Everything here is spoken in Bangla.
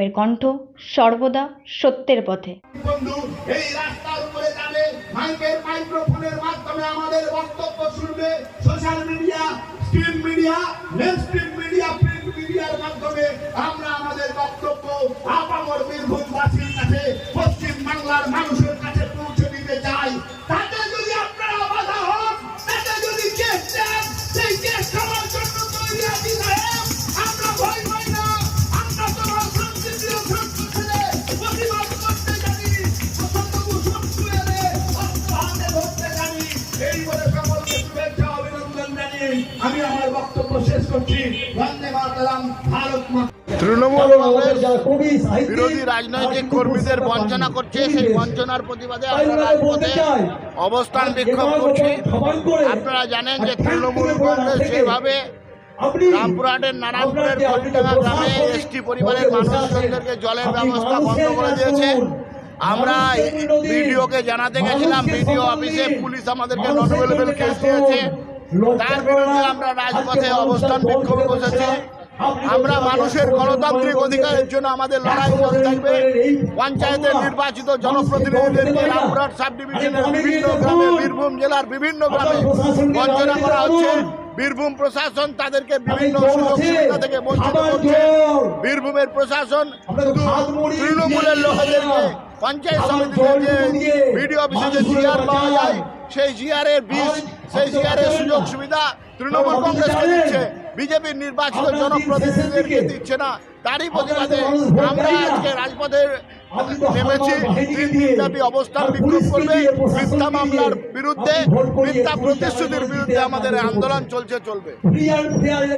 মানুষের কণ্ঠ সর্বদা সত্যের পথে। বন্ধু এই রাস্তার উপরে যাবে, মাইক্রোফোনের মাধ্যমে আমাদের বক্তব্য শুনবে, social media, screen media, mainstream media, print মিডিয়ার মাধ্যমে আমরা আমাদের বক্তব্য আপামর বীরভূমবাসীর কাছে, পশ্চিম বাংলার মানুষের কাছে পৌঁছে দিতে চাই। তাতে যদি আপনারা বাধা হন, তাতে যদি কেস দেন, সেই কেস খাওয়ার জন্য তৈরি আছি সাহেব। আমরা ভয় পাই না, আমরা তোমার শান্তিপ্রিয় ছাত্র ছেলে, প্রতিবাদ করতে জানি, অসম্ভব শত্রুরে অস্ত্র হাতে ধরতে জানি। এই বলে সকলকে শুভেচ্ছা অভিনন্দন জানিয়ে আমি আমার বক্তব্য শেষ করছি। বন্দে মাতরম, ভারত মাতা। তৃণমূল কংগ্রেস বিরোধী রাজনৈতিক কর্মীদের বঞ্চনা করছে, সেই বঞ্চনার প্রতিবাদে আমরা রাজপথে অবস্থান বিক্ষোভ করছি। আপনারা জানেন যে তৃণমূল কংগ্রেস যেভাবে রামপুরহাটের নারায়ণপুরের কলিডাঙ্গা গ্রামে এসটি পরিবারের মানুষজনদেরকে জলের ব্যবস্থা বন্ধ করে দিয়েছে, আমরা বিডিওকে জানাতে গেছিলাম, বিডিও অফিসে পুলিশ আমাদেরকে নন অ্যাভেলেবল কেস দিয়েছে। তার বিরুদ্ধে আমরা রাজপথে অবস্থান বিক্ষোভ বসেছি। আমরা মানুষের গণতান্ত্রিক অধিকারের জন্য আমাদের লড়াই চলতে থাকবে। পঞ্চায়েতের নির্বাচিত জনপ্রতিনিধিদেরকে রামপুরহাট সাব ডিভিশনের বিভিন্ন গ্রামে, বীরভূম জেলার বিভিন্ন গ্রামে বঞ্চনা করা হচ্ছে। বীরভূম প্রশাসন তাদেরকে বিভিন্ন সুযোগ সুবিধা থেকে বঞ্চিত করছে। বীরভূমের প্রশাসন শুধু তৃণমূলের লোকেদেরকে পঞ্চায়েত সমিতিতে যে বিডিও অফিসে যে জিআর পাওয়া যায়, সেই জিআরের বিষ, সেই জিআরের সুযোগ সুবিধা তৃণমূল কংগ্রেসকে দিচ্ছে, বিজেপির নির্বাচিত জনপ্রতিনিধিদেরকে দিচ্ছে না। তারই প্রতিবাদে আমরা আজকে রাজপথে নেমেছি। 3 দিনব্যাপী অবস্থান বিক্ষোভ করবে। মিথ্যা মামলার বিরুদ্ধে, মিথ্যা প্রতিশ্রুতির বিরুদ্ধে আমাদের আন্দোলন চলবে।